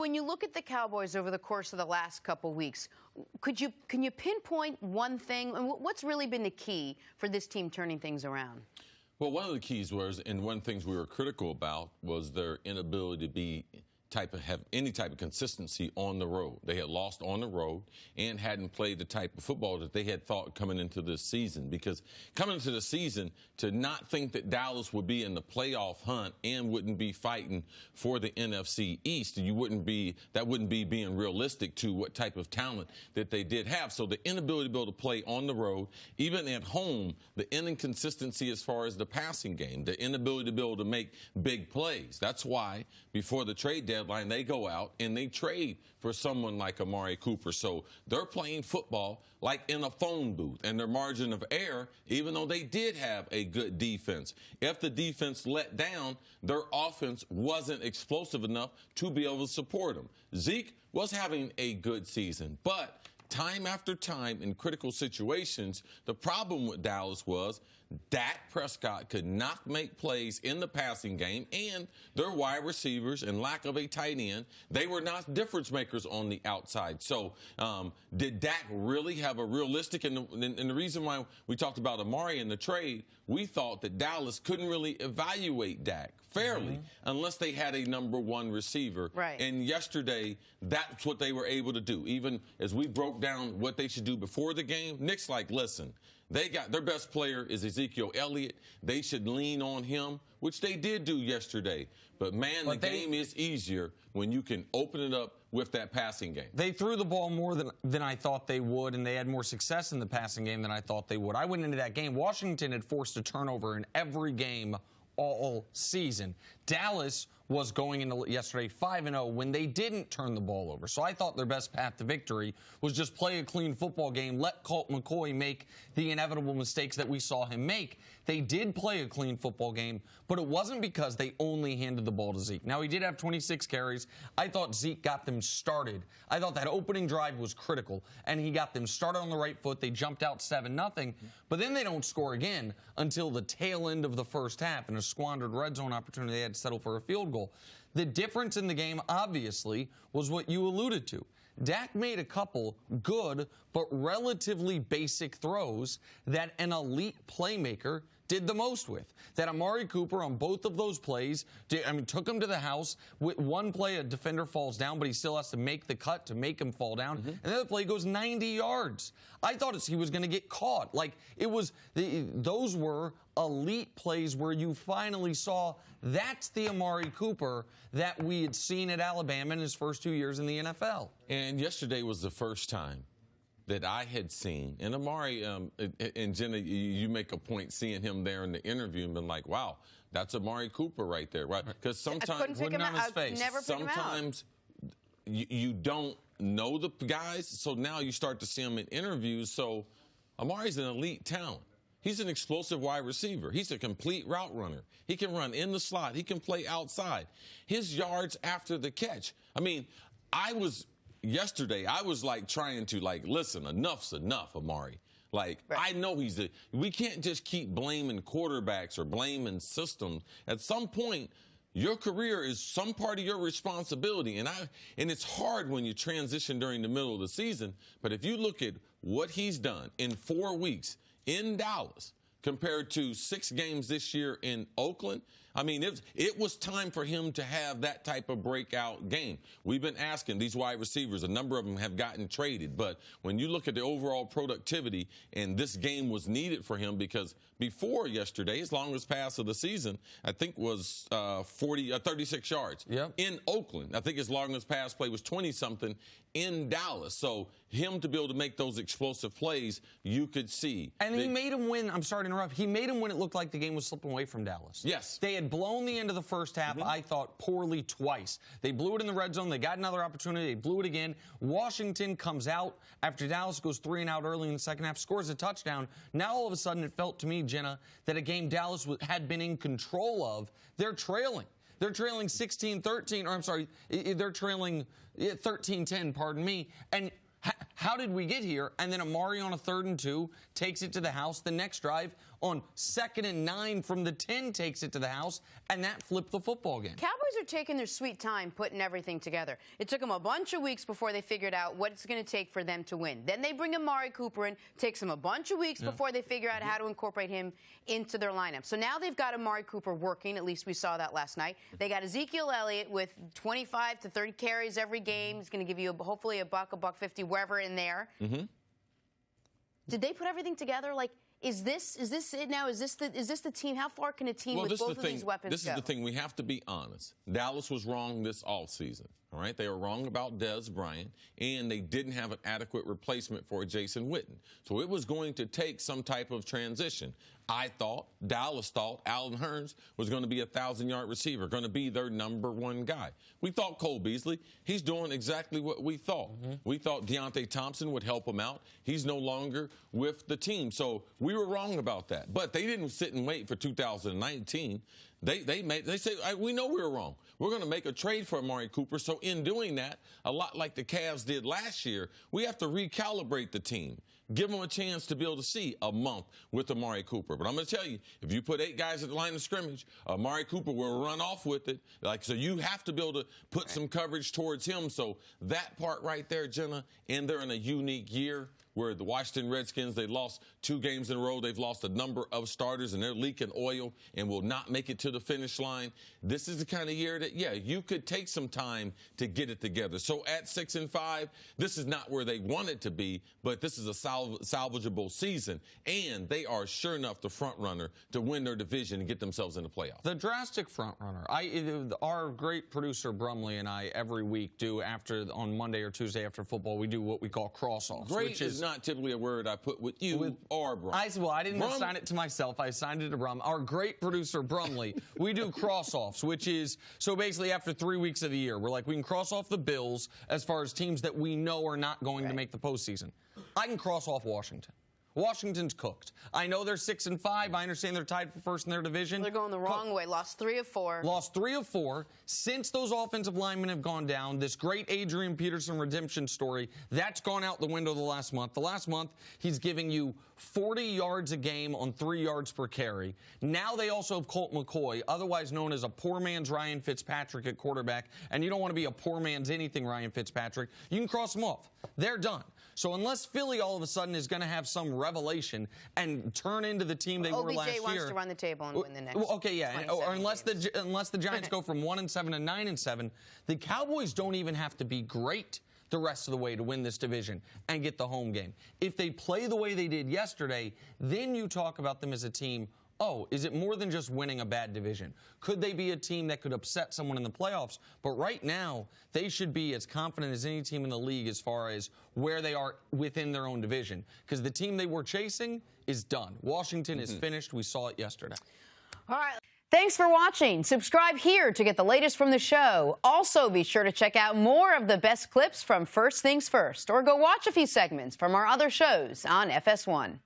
When you look at the Cowboys over the course of the last couple weeks, can you pinpoint one thing? What's really been the key for this team turning things around? Well, one of the keys was, and one of the things we were critical about, was their inability to have any type of consistency on the road. They had lost on the road and hadn't played the type of football that they had thought coming into this season. Because coming into the season, to not think that Dallas would be in the playoff hunt and wouldn't be fighting for the NFC East, that wouldn't be being realistic to what type of talent that they did have. So the inability to be able to play on the road, even at home, the inconsistency as far as the passing game, the inability to be able to make big plays. That's why before the trade deadline, they go out and they trade for someone like Amari Cooper. So they're playing football like in a phone booth, and their margin of error, even though they did have a good defense, if the defense let down, their offense wasn't explosive enough to be able to support them. Zeke was having a good season, but time after time in critical situations, the problem with Dallas was Dak Prescott could not make plays in the passing game, and their wide receivers and lack of a tight end, they were not difference makers on the outside. So did Dak really have a realistic, and the reason why we talked about Amari in the trade, we thought that Dallas couldn't really evaluate Dak fairly unless they had a number one receiver. Right. And yesterday, that's what they were able to do. Even as we broke down what they should do before the game, Nick's like, listen, they got their best player is Ezekiel Elliott. They should lean on him, which they did do yesterday. But, man, the game is easier when you can open it up with that passing game. They threw the ball more than I thought they would, and they had more success in the passing game than I thought they would. I went into that game. Washington had forced a turnover in every game all season. Dallas was going into yesterday 5-0 when they didn't turn the ball over. So I thought their best path to victory was just play a clean football game, let Colt McCoy make the inevitable mistakes that we saw him make. They did play a clean football game, but it wasn't because they only handed the ball to Zeke. Now, he did have 26 carries. I thought Zeke got them started. I thought that opening drive was critical, and he got them started on the right foot. They jumped out 7-0, but then they don't score again until the tail end of the first half in a squandered red zone opportunity. They had to settle for a field goal. The difference in the game, obviously, was what you alluded to. Dak made a couple good but relatively basic throws that an elite playmaker did the most with. That Amari Cooper on both of those plays, took him to the house. With one play, a defender falls down, but he still has to make the cut to make him fall down. And the other play goes 90 yards. I thought he was going to get caught. Like, those were elite plays where you finally saw that's the Amari Cooper that we had seen at Alabama in his first 2 years in the NFL. And yesterday was the first time that I had seen, and Amari and Jenna, you make a point seeing him there in the interview and been like, wow, that's Amari Cooper right there, right? Because sometimes sometimes you don't know the guys, so now you start to see him in interviews. So Amari's an elite talent. He's an explosive wide receiver. He's a complete route runner. He can run in the slot. He can play outside. His yards after the catch. I mean, yesterday, I was like trying to listen, enough's enough, Amari. I know we can't just keep blaming quarterbacks or blaming systems. At some point, your career is some part of your responsibility. And it's hard when you transition during the middle of the season. But if you look at what he's done in 4 weeks in Dallas compared to 6 games this year in Oakland, I mean, it was time for him to have that type of breakout game. We've been asking these wide receivers, a number of them have gotten traded, but when you look at the overall productivity, and this game was needed for him because before yesterday, his longest pass of the season, I think, was 36 yards in Oakland. I think his longest pass play was 20-something in Dallas. So him to be able to make those explosive plays, you could see. And he made him win. I'm sorry to interrupt. He made him when it looked like the game was slipping away from Dallas. Yes. They had blown the end of the first half, I thought, poorly twice. They blew it in the red zone. They got another opportunity. They blew it again. Washington comes out after Dallas goes 3-and-out early in the second half, scores a touchdown. Now, all of a sudden, it felt to me, Jenna, that a game Dallas had been in control of, they're trailing. They're trailing 16-13, or I'm sorry, they're trailing 13-10, pardon me. And how did we get here? And then Amari on a 3rd and 2 takes it to the house. The next drive, on 2nd and 9 from the 10 takes it to the house, and that flipped the football game. Cowboys are taking their sweet time putting everything together. It took them a bunch of weeks before they figured out what it's going to take for them to win. Then they bring Amari Cooper in. Takes them a bunch of weeks before they figure out how to incorporate him into their lineup. So now they've got Amari Cooper working. At least we saw that last night. They got Ezekiel Elliott with 25 to 30 carries every game. He's going to give you hopefully a buck, $1.50, wherever in there. Did they put everything together? Like, is this it now? Is this the team? How far can a team with both of these weapons go? This is the thing. We have to be honest. Dallas was wrong this offseason. All right, they were wrong about Dez Bryant, and they didn't have an adequate replacement for Jason Witten. So it was going to take some type of transition. I thought, Dallas thought, Allen Hurns was going to be a 1,000-yard receiver, going to be their #1 guy. We thought Cole Beasley, he's doing exactly what we thought. We thought Deontay Thompson would help him out. He's no longer with the team. So we were wrong about that. But they didn't sit and wait for 2019. They said, we know we were wrong. We're going to make a trade for Amari Cooper. So in doing that, a lot like the Cavs did last year, we have to recalibrate the team. Give them a chance to be able to see a month with Amari Cooper. But I'm going to tell you, if you put 8 guys at the line of scrimmage, Amari Cooper will run off with it. So you have to be able to put some coverage towards him. So that part right there, Jenna, and they're in a unique year where the Washington Redskins, they lost 2 games in a row. They've lost a number of starters, and they're leaking oil and will not make it to the finish line. This is the kind of year that, yeah, you could take some time to get it together. So at 6-5, this is not where they want it to be, but this is a salvageable season, and they are sure enough the front runner to win their division and get themselves in the playoffs. The drastic front runner. Our great producer Brumley and I every week do on Monday or Tuesday after football, we do what we call cross-offs. Great is not typically a word I put with you or Brum. I didn't assign it to myself. I assigned it to Brum. Our great producer Brumley, we do cross-offs, which is, so basically after 3 weeks of the year, we're like, we can cross off the Bills as far as teams that we know are not going to make the postseason. I can cross off Washington. Washington's cooked. I know they're 6-5. I understand they're tied for first in their division. They're going the wrong way. Lost 3 of 4. Lost 3 of 4. Since those offensive linemen have gone down, this great Adrian Peterson redemption story, that's gone out the window the last month. The last month, he's giving you 40 yards a game on 3 yards per carry. Now they also have Colt McCoy, otherwise known as a poor man's Ryan Fitzpatrick at quarterback. And you don't want to be a poor man's anything Ryan Fitzpatrick. You can cross them off. They're done. So unless Philly all of a sudden is going to have some revelation and turn into the team they were last year. OBJ wants to run the table and win the next. Okay, yeah. Or unless the Giants go from 1-7 to 9-7, the Cowboys don't even have to be great the rest of the way to win this division and get the home game. If they play the way they did yesterday, then you talk about them as a team. Oh, is it more than just winning a bad division? Could they be a team that could upset someone in the playoffs? But right now, they should be as confident as any team in the league as far as where they are within their own division. Because the team they were chasing is done. Washington is finished. We saw it yesterday. All right. Thanks for watching. Subscribe here to get the latest from the show. Also, be sure to check out more of the best clips from First Things First, or go watch a few segments from our other shows on FS1.